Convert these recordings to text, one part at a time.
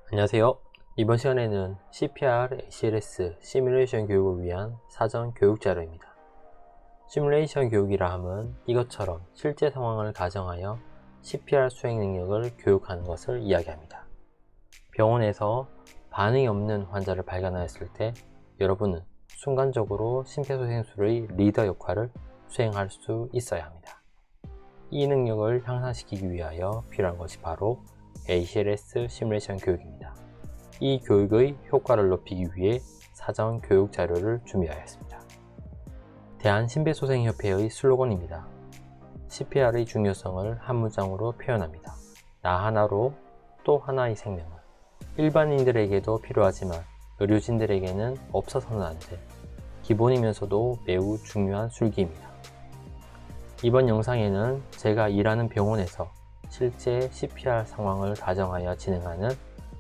안녕하세요. 이번 시간에는 CPR, ACLS 시뮬레이션 교육을 위한 사전 교육 자료입니다. 시뮬레이션 교육이라 함은 이것처럼 실제 상황을 가정하여 CPR 수행 능력을 교육하는 것을 이야기합니다. 병원에서 반응이 없는 환자를 발견하였을 때 여러분은 순간적으로 심폐소생술의 리더 역할을 수행할 수 있어야 합니다. 이 능력을 향상시키기 위하여 필요한 것이 바로 ACLS 시뮬레이션 교육입니다. 이 교육의 효과를 높이기 위해 사전 교육 자료를 준비하였습니다. 대한심폐소생협회의 슬로건입니다. CPR의 중요성을 한 문장으로 표현합니다. 나 하나로 또 하나의 생명을. 일반인들에게도 필요하지만 의료진들에게는 없어서는 안 돼 기본이면서도 매우 중요한 술기입니다. 이번 영상에는 제가 일하는 병원에서 실제 CPR 상황을 가정하여 진행하는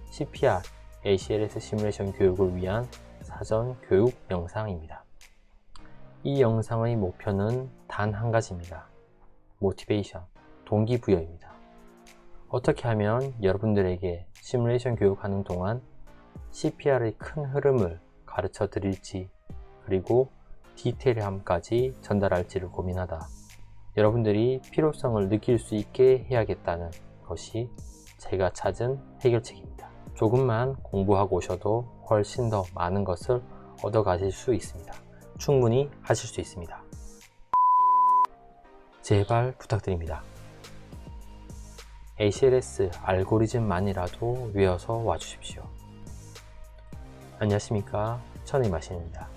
CPR, ACLS 시뮬레이션 교육을 위한 사전 교육 영상입니다. 이 영상의 목표는 단 한 가지입니다. 모티베이션, 동기부여입니다. 어떻게 하면 여러분들에게 시뮬레이션 교육하는 동안 CPR의 큰 흐름을 가르쳐 드릴지, 그리고 디테일함까지 전달할지를 고민하다 여러분들이 필요성을 느낄 수 있게 해야겠다는 것이 제가 찾은 해결책입니다. 조금만 공부하고 오셔도 훨씬 더 많은 것을 얻어 가실 수 있습니다. 충분히 하실 수 있습니다. 제발 부탁드립니다. ACLS 알고리즘만이라도 외워서 와주십시오. 안녕하십니까, 천의 마신입니다.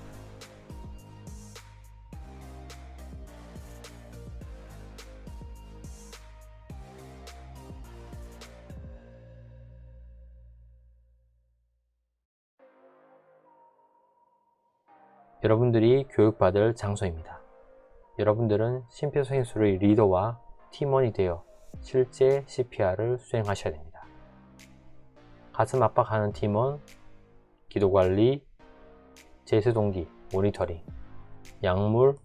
여러분들이 교육받을 장소입니다. 여러분들은 심폐소생술의 리더와 팀원이 되어 실제 CPR을 수행하셔야 됩니다. 가슴 압박하는 팀원, 기도관리, 제수동기, 모니터링, 약물,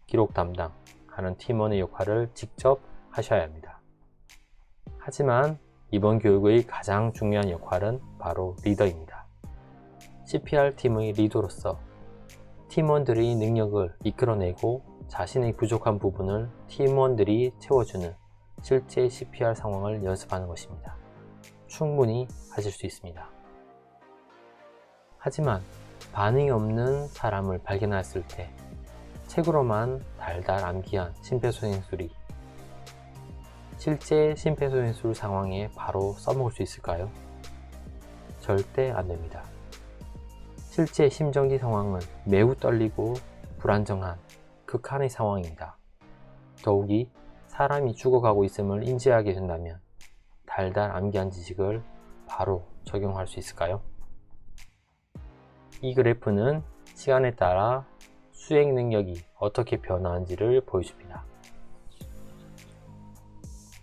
기록 담당하는 팀원의 역할을 직접 하셔야 합니다. 하지만 이번 교육의 가장 중요한 역할은 바로 리더입니다. CPR 팀의 리더로서 팀원들의 능력을 이끌어내고 자신의 부족한 부분을 팀원들이 채워주는 실제 CPR 상황을 연습하는 것입니다. 충분히 하실 수 있습니다. 하지만 반응이 없는 사람을 발견했을 때 책으로만 달달 암기한 심폐소생술이 실제 심폐소생술 상황에 바로 써먹을 수 있을까요? 절대 안 됩니다. 실제 심정지 상황은 매우 떨리고 불안정한 극한의 상황입니다. 더욱이 사람이 죽어가고 있음을 인지하게 된다면 달달 암기한 지식을 바로 적용할 수 있을까요? 이 그래프는 시간에 따라 수행 능력이 어떻게 변화하는지를 보여줍니다.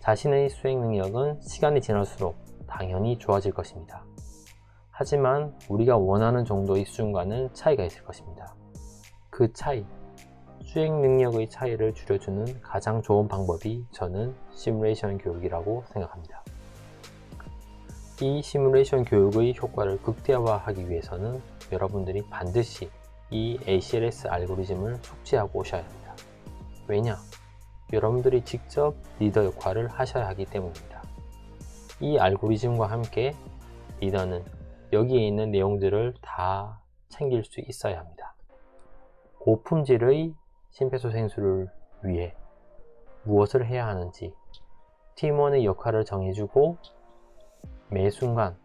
자신의 수행 능력은 시간이 지날수록 당연히 좋아질 것입니다. 하지만 우리가 원하는 정도의 수준과는 차이가 있을 것입니다. 그 차이, 수행 능력의 차이를 줄여주는 가장 좋은 방법이 저는 시뮬레이션 교육이라고 생각합니다. 이 시뮬레이션 교육의 효과를 극대화하기 위해서는 여러분들이 반드시 이 ACLS 알고리즘을 숙지하고 오셔야 합니다. 왜냐? 여러분들이 직접 리더 역할을 하셔야 하기 때문입니다. 이 알고리즘과 함께 리더는 여기에 있는 내용들을 다 챙길 수 있어야 합니다. 고품질의 심폐소생술을 위해 무엇을 해야 하는지 팀원의 역할을 정해주고 매 순간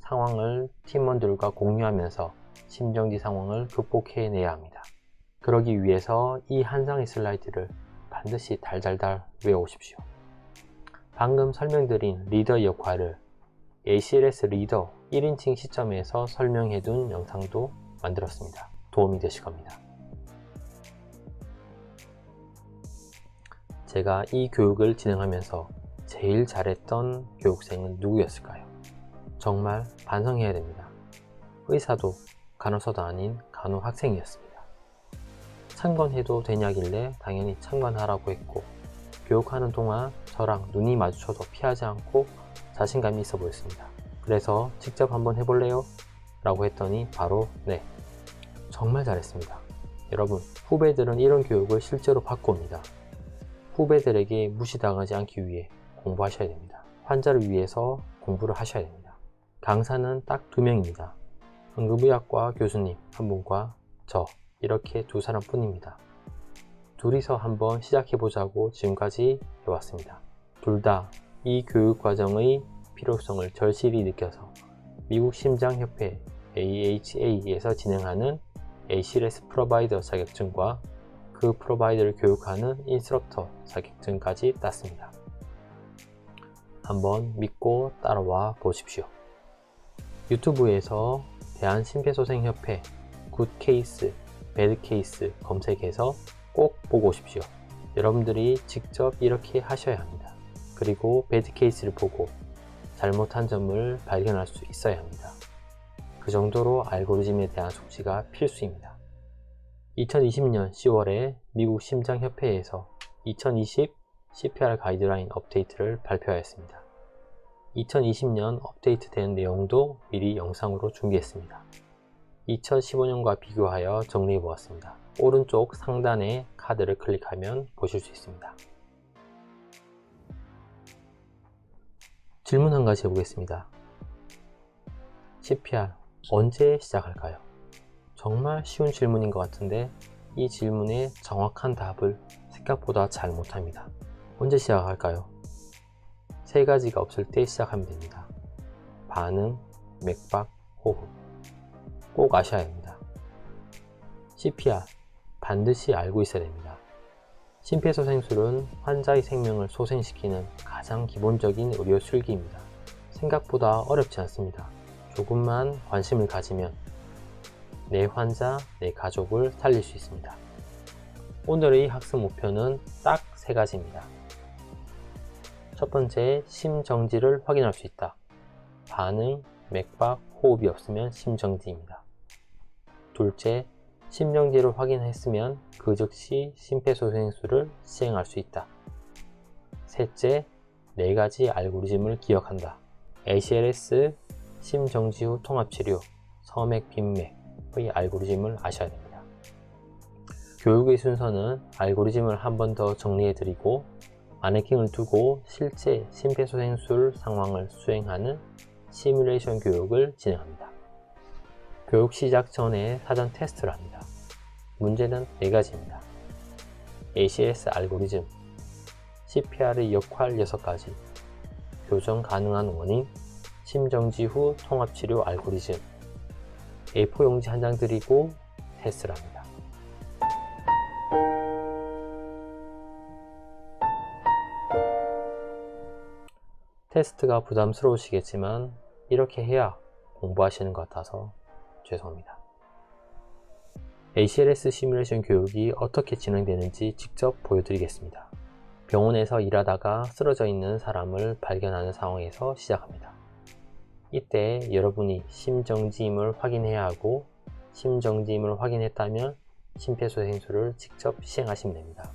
상황을 팀원들과 공유하면서 심정지 상황을 극복해내야 합니다. 그러기 위해서 이 한 장의 슬라이드를 반드시 달달달 외워오십시오. 방금 설명드린 리더 역할을 ACLS 리더 1인칭 시점에서 설명해둔 영상도 만들었습니다. 도움이 되실 겁니다. 제가 이 교육을 진행하면서 제일 잘했던 교육생은 누구였을까요? 정말 반성해야 됩니다. 의사도 간호사도 아닌 간호학생이었습니다. 참관해도 되냐길래 당연히 참관하라고 했고, 교육하는 동안 저랑 눈이 마주쳐도 피하지 않고 자신감이 있어 보였습니다. 그래서 직접 한번 해볼래요? 라고 했더니 바로 네. 정말 잘했습니다. 여러분, 후배들은 이런 교육을 실제로 받고 옵니다. 후배들에게 무시당하지 않기 위해 공부하셔야 됩니다. 환자를 위해서 공부를 하셔야 됩니다. 강사는 딱 2명입니다. 응급의학과 교수님 한 분과 저, 이렇게 2사람 뿐입니다. 둘이서 한번 시작해보자고 지금까지 해왔습니다. 둘 다 이 교육과정의 필요성을 절실히 느껴서 미국 심장협회 AHA에서 진행하는 ACLS 프로바이더 자격증과 그 프로바이더를 교육하는 인스트럭터 자격증까지 땄습니다. 한번 믿고 따라와 보십시오. 유튜브에서 대한심폐소생협회 굿케이스, 배드케이스 검색해서 꼭 보고 오십시오. 여러분들이 직접 이렇게 하셔야 합니다. 그리고 배드케이스를 보고 잘못한 점을 발견할 수 있어야 합니다. 그 정도로 알고리즘에 대한 숙지가 필수입니다. 2020년 10월에 미국 심장협회에서 2020 CPR 가이드라인 업데이트를 발표하였습니다. 2020년 업데이트된 내용도 미리 영상으로 준비했습니다. 2015년과 비교하여 정리해 보았습니다. 오른쪽 상단에 카드를 클릭하면 보실 수 있습니다. 질문 한 가지 해보겠습니다. CPR 언제 시작할까요? 정말 쉬운 질문인 것 같은데 이 질문에 정확한 답을 생각보다 잘 못합니다. 언제 시작할까요? 3가지가 없을 때 시작하면 됩니다. 반응, 맥박, 호흡. 꼭 아셔야 합니다. CPR 반드시 알고 있어야 됩니다. 심폐소생술은 환자의 생명을 소생시키는 가장 기본적인 의료 술기입니다. 생각보다 어렵지 않습니다. 조금만 관심을 가지면 내 환자, 내 가족을 살릴 수 있습니다. 오늘의 학습 목표는 딱 3가지입니다. 첫 번째, 심정지를 확인할 수 있다. 반응, 맥박, 호흡이 없으면 심정지입니다. 둘째, 심정지를 확인했으면 그 즉시 심폐소생술을 시행할 수 있다. 셋째, 4가지 알고리즘을 기억한다. ACLS, 심정지 후 통합치료, 서맥, 빈맥의 알고리즘을 아셔야 됩니다. 교육의 순서는 알고리즘을 한 번 더 정리해드리고 마네킹을 두고 실제 심폐소생술 상황을 수행하는 시뮬레이션 교육을 진행합니다. 교육 시작 전에 사전 테스트를 합니다. 문제는 4가지입니다. ACLS 알고리즘, CPR의 역할 6가지, 교정 가능한 원인, 심정지 후 통합치료 알고리즘, A4 용지 한 장 드리고 테스트를 합니다. 테스트가 부담스러우시겠지만 이렇게 해야 공부하시는 것 같아서 죄송합니다. ACLS 시뮬레이션 교육이 어떻게 진행되는지 직접 보여드리겠습니다. 병원에서 일하다가 쓰러져 있는 사람을 발견하는 상황에서 시작합니다. 이때 여러분이 심정지임을 확인해야 하고 심정지임을 확인했다면 심폐소생술을 직접 시행하시면 됩니다.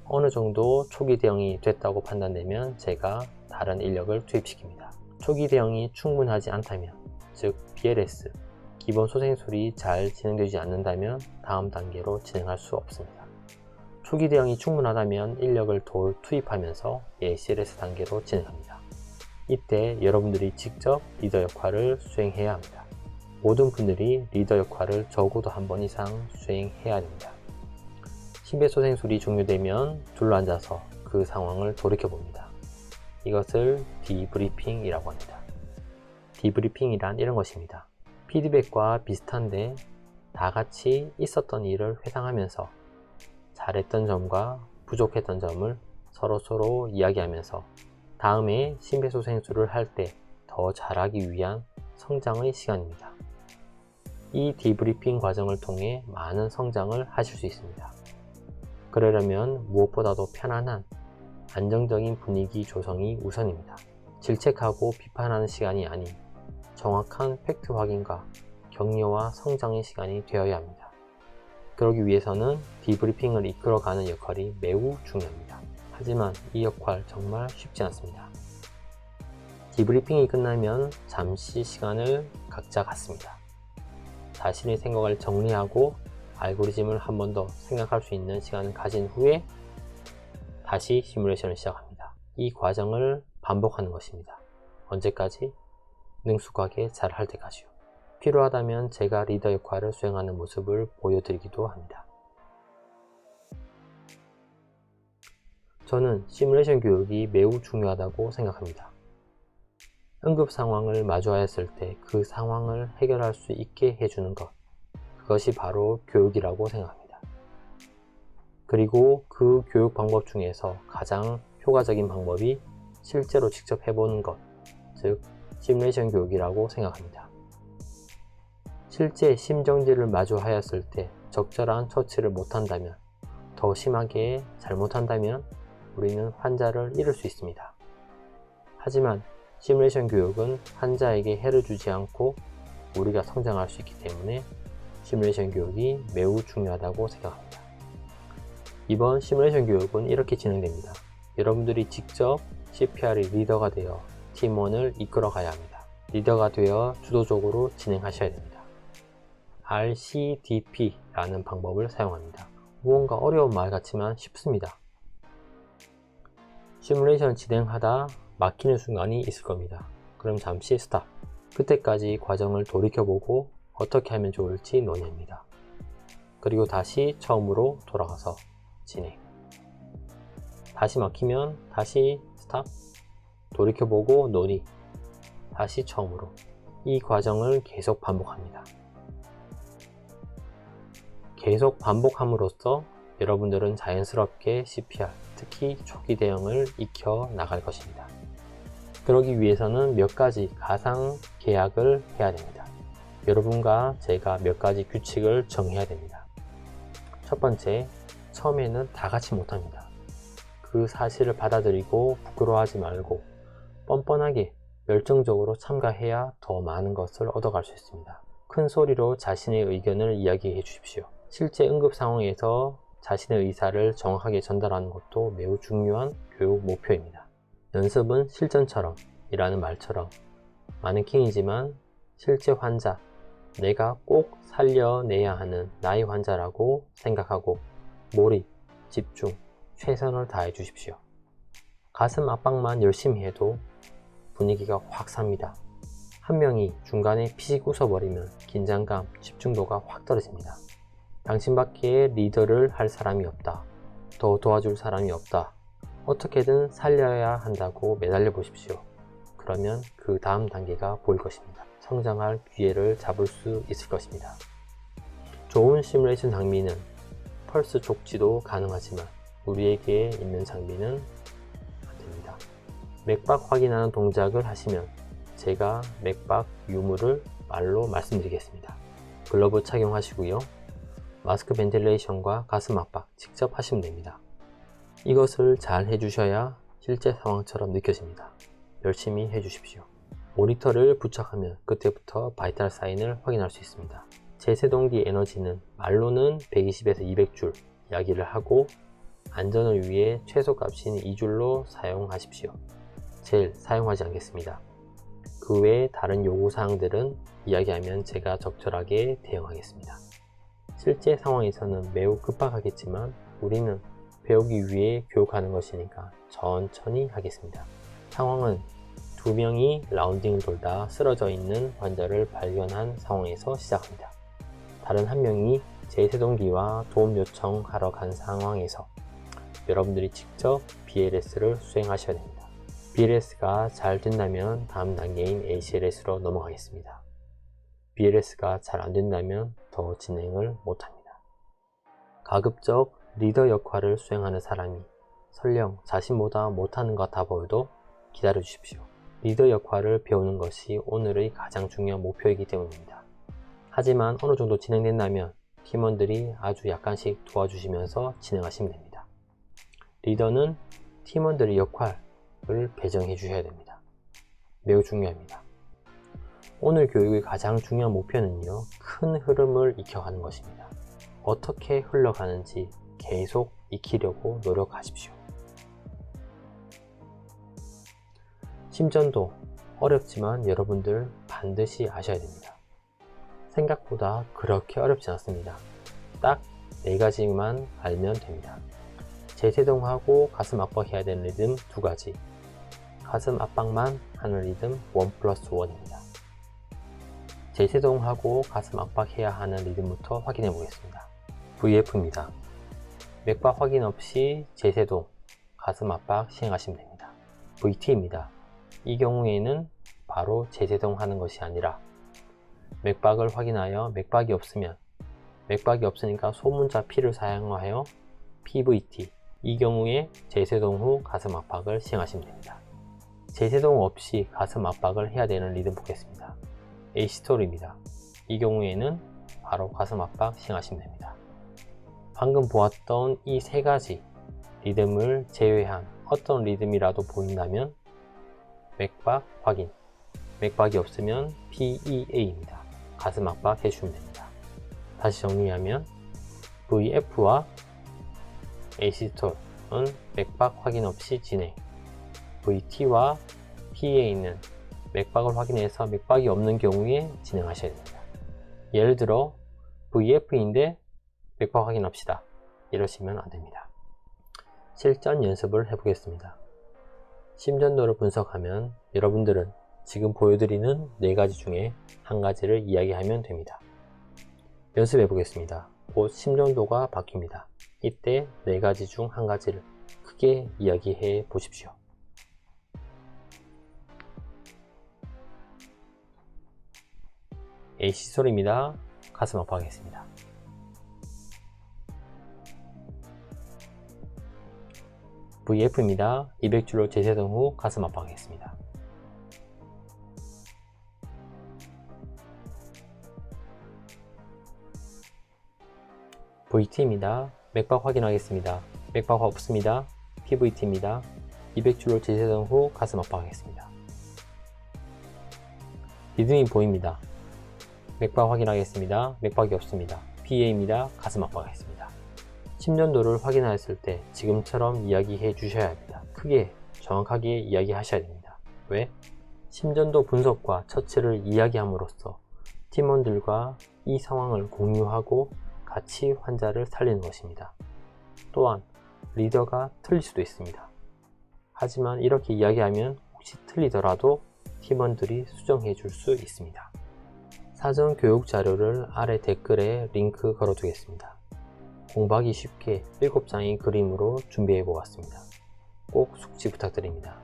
어느 정도 초기 대응이 됐다고 판단되면 제가 다른 인력을 투입시킵니다. 초기 대응이 충분하지 않다면, 즉 BLS, 기본 소생술이 잘 진행되지 않는다면 다음 단계로 진행할 수 없습니다. 초기 대응이 충분하다면 인력을 더 투입하면서 ACLS 단계로 진행합니다. 이때 여러분들이 직접 리더 역할을 수행해야 합니다. 모든 분들이 리더 역할을 적어도 한 번 이상 수행해야 합니다. 심폐소생술이 종료되면 둘러앉아서 그 상황을 돌이켜봅니다. 이것을 디브리핑이라고 합니다. 디브리핑이란 이런 것입니다. 피드백과 비슷한데 다 같이 있었던 일을 회상하면서 잘했던 점과 부족했던 점을 서로 이야기하면서 다음에 심폐소생술을 할 때 더 잘하기 위한 성장의 시간입니다. 이 디브리핑 과정을 통해 많은 성장을 하실 수 있습니다. 그러려면 무엇보다도 편안한 안정적인 분위기 조성이 우선입니다. 질책하고 비판하는 시간이 아닌 정확한 팩트 확인과 격려와 성장의 시간이 되어야 합니다. 그러기 위해서는 디브리핑을 이끌어가는 역할이 매우 중요합니다. 하지만 이 역할 정말 쉽지 않습니다. 디브리핑이 끝나면 잠시 시간을 각자 갖습니다. 자신의 생각을 정리하고 알고리즘을 한 번 더 생각할 수 있는 시간을 가진 후에 다시 시뮬레이션을 시작합니다. 이 과정을 반복하는 것입니다. 언제까지? 능숙하게 잘 할 때까지요. 필요하다면 제가 리더 역할을 수행하는 모습을 보여드리기도 합니다. 저는 시뮬레이션 교육이 매우 중요하다고 생각합니다. 응급 상황을 마주하였을 때 그 상황을 해결할 수 있게 해주는 것, 그것이 바로 교육이라고 생각합니다. 그리고 그 교육 방법 중에서 가장 효과적인 방법이 실제로 직접 해보는 것, 즉 시뮬레이션 교육이라고 생각합니다. 실제 심정지를 마주하였을 때 적절한 처치를 못한다면, 더 심하게 잘못한다면 우리는 환자를 잃을 수 있습니다. 하지만 시뮬레이션 교육은 환자에게 해를 주지 않고 우리가 성장할 수 있기 때문에 시뮬레이션 교육이 매우 중요하다고 생각합니다. 이번 시뮬레이션 교육은 이렇게 진행됩니다. 여러분들이 직접 CPR의 리더가 되어 팀원을 이끌어 가야 합니다. 리더가 되어 주도적으로 진행하셔야 됩니다. RCDP라는 방법을 사용합니다. 무언가 어려운 말 같지만 쉽습니다. 시뮬레이션을 진행하다 막히는 순간이 있을 겁니다. 그럼 잠시 스탑. 그때까지 과정을 돌이켜보고 어떻게 하면 좋을지 논의합니다. 그리고 다시 처음으로 돌아가서 진행. 다시 막히면 다시 스탑. 돌이켜보고 논의. 다시 처음으로. 이 과정을 계속 반복합니다. 계속 반복함으로써 여러분들은 자연스럽게 CPR, 특히 초기 대응을 익혀 나갈 것입니다. 그러기 위해서는 몇 가지 가상 계약을 해야 됩니다. 여러분과 제가 몇 가지 규칙을 정해야 됩니다. 첫 번째, 처음에는 다 같이 못합니다. 그 사실을 받아들이고 부끄러워하지 말고 뻔뻔하게 열정적으로 참가해야 더 많은 것을 얻어갈 수 있습니다. 큰 소리로 자신의 의견을 이야기해 주십시오. 실제 응급 상황에서 자신의 의사를 정확하게 전달하는 것도 매우 중요한 교육 목표입니다. 연습은 실전처럼 이라는 말처럼 마네킹이지만 실제 환자, 내가 꼭 살려내야 하는 나의 환자라고 생각하고 몰입, 집중, 최선을 다해 주십시오. 가슴 압박만 열심히 해도 분위기가 확 삽니다. 한 명이 중간에 피식 웃어버리면 긴장감, 집중도가 확 떨어집니다. 당신밖에 리더를 할 사람이 없다. 더 도와줄 사람이 없다. 어떻게든 살려야 한다고 매달려 보십시오. 그러면 그 다음 단계가 보일 것입니다. 성장할 기회를 잡을 수 있을 것입니다. 좋은 시뮬레이션 장비는 펄스 족지도 가능하지만 우리에게 있는 장비는 안 됩니다. 맥박 확인하는 동작을 하시면 제가 맥박 유무를 말로 말씀드리겠습니다. 글러브 착용하시고요. 마스크 벤틸레이션과 가슴 압박 직접 하시면 됩니다. 이것을 잘 해주셔야 실제 상황처럼 느껴집니다. 열심히 해주십시오. 모니터를 부착하면 그때부터 바이탈 사인을 확인할 수 있습니다. 제세동기 에너지는 말로는 120에서 200줄 이야기를 하고 안전을 위해 최소값인 2줄로 사용하십시오. 젤 사용하지 않겠습니다. 그 외에 다른 요구사항들은 이야기하면 제가 적절하게 대응하겠습니다. 실제 상황에서는 매우 급박하겠지만 우리는 배우기 위해 교육하는 것이니까 천천히 하겠습니다. 상황은 두 명이 라운딩을 돌다 쓰러져 있는 환자를 발견한 상황에서 시작합니다. 다른 한 명이 제세동기와 도움 요청하러 간 상황에서 여러분들이 직접 BLS를 수행하셔야 됩니다. BLS가 잘 된다면 다음 단계인 ACLS로 넘어가겠습니다. BLS가 잘 안 된다면 더 진행을 못합니다. 가급적 리더 역할을 수행하는 사람이 설령 자신보다 못하는 것 같아 보여도 기다려 주십시오. 리더 역할을 배우는 것이 오늘의 가장 중요한 목표이기 때문입니다. 하지만 어느 정도 진행된다면 팀원들이 아주 약간씩 도와주시면서 진행하시면 됩니다. 리더는 팀원들의 역할을 배정해 주셔야 됩니다. 매우 중요합니다. 오늘 교육의 가장 중요한 목표는요, 큰 흐름을 익혀가는 것입니다. 어떻게 흘러가는지 계속 익히려고 노력하십시오. 심전도 어렵지만 여러분들 반드시 아셔야 됩니다. 생각보다 그렇게 어렵지 않습니다. 딱 4가지만 알면 됩니다. 재세동하고 가슴 압박해야 되는 리듬 2가지, 가슴 압박만 하는 리듬 1+1입니다. 재세동하고 가슴 압박해야 하는 리듬부터 확인해 보겠습니다. VF입니다. 맥박 확인 없이 재세동, 가슴 압박 시행하시면 됩니다. VT입니다. 이 경우에는 바로 재세동 하는 것이 아니라 맥박을 확인하여 맥박이 없으니까 소문자 P를 사용하여 PVT, 이 경우에 재세동 후 가슴 압박을 시행하시면 됩니다. 재세동 없이 가슴 압박을 해야 되는 리듬 보겠습니다. A시톨입니다. 이 경우에는 바로 가슴 압박 시행하시면 됩니다. 방금 보았던 이 3가지 리듬을 제외한 어떤 리듬이라도 보인다면 맥박 확인, 맥박이 없으면 PEA입니다. 가슴 압박 해주시면 됩니다. 다시 정리하면 VF와 A시톨은 맥박 확인 없이 진행, VT와 PEA는 맥박을 확인해서 맥박이 없는 경우에 진행하셔야 됩니다. 예를 들어 VF인데 맥박 확인합시다, 이러시면 안됩니다. 실전 연습을 해보겠습니다. 심전도를 분석하면 여러분들은 지금 보여드리는 4가지 중에 1가지를 이야기하면 됩니다. 연습해 보겠습니다. 곧 심전도가 바뀝니다. 이때 4가지 중 1가지를 크게 이야기해 보십시오. A시솔입니다. 가슴 압박하겠습니다. VF입니다. 200줄로 재세동 후 가슴 압박하겠습니다. VT입니다. 맥박 확인하겠습니다. 맥박 없습니다. PVT입니다. 200줄로 재세동 후 가슴 압박하겠습니다. 리듬이 보입니다. 맥박 확인하겠습니다. 맥박이 없습니다. PA입니다. 가슴 압박하겠습니다. 심전도를 확인하였을 때 지금처럼 이야기해 주셔야 합니다. 크게 정확하게 이야기하셔야 됩니다. 왜? 심전도 분석과 처치를 이야기함으로써 팀원들과 이 상황을 공유하고 같이 환자를 살리는 것입니다. 또한 리더가 틀릴 수도 있습니다. 하지만 이렇게 이야기하면 혹시 틀리더라도 팀원들이 수정해 줄 수 있습니다. 사전 교육 자료를 아래 댓글에 링크 걸어 두겠습니다. 공부하기 쉽게 7장의 그림으로 준비해 보았습니다. 꼭 숙지 부탁드립니다.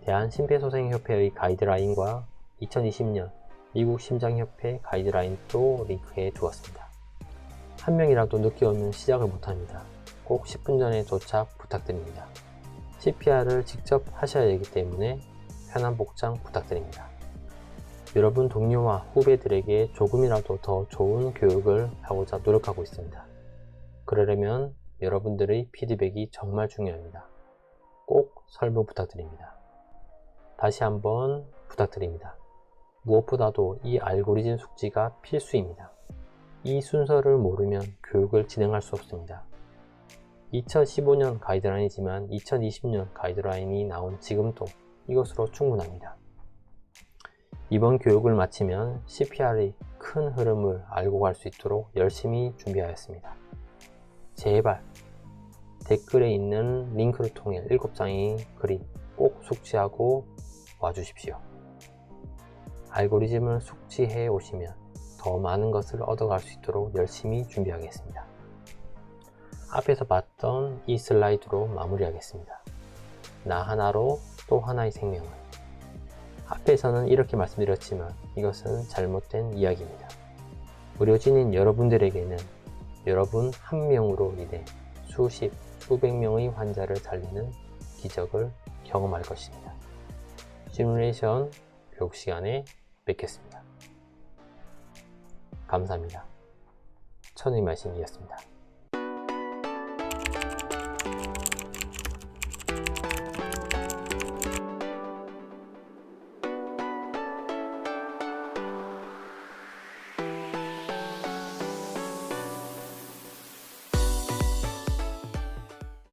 대한심폐소생협회의 가이드라인과 2020년 미국 심장협회 가이드라인도 링크해 두었습니다. 한 명이라도 늦게 오면 시작을 못합니다. 꼭 10분 전에 도착 부탁드립니다. CPR을 직접 하셔야 하기 때문에 편한 복장 부탁드립니다. 여러분 동료와 후배들에게 조금이라도 더 좋은 교육을 하고자 노력하고 있습니다. 그러려면 여러분들의 피드백이 정말 중요합니다. 꼭 설문 부탁드립니다. 다시 한번 부탁드립니다. 무엇보다도 이 알고리즘 숙지가 필수입니다. 이 순서를 모르면 교육을 진행할 수 없습니다. 2015년 가이드라인이지만 2020년 가이드라인이 나온 지금도 이것으로 충분합니다. 이번 교육을 마치면 CPR의 큰 흐름을 알고 갈 수 있도록 열심히 준비하였습니다. 제발 댓글에 있는 링크를 통해 7장의 그림 꼭 숙지하고 와주십시오. 알고리즘을 숙지해 오시면 더 많은 것을 얻어갈 수 있도록 열심히 준비하겠습니다. 앞에서 봤던 이 슬라이드로 마무리하겠습니다. 나 하나로 또 하나의 생명을. 앞에서는 이렇게 말씀드렸지만 이것은 잘못된 이야기입니다. 의료진인 여러분들에게는 여러분 한 명으로 인해 수십, 수백 명의 환자를 살리는 기적을 경험할 것입니다. 시뮬레이션 교육 시간에 뵙겠습니다. 감사합니다. 천의 말씀이었습니다.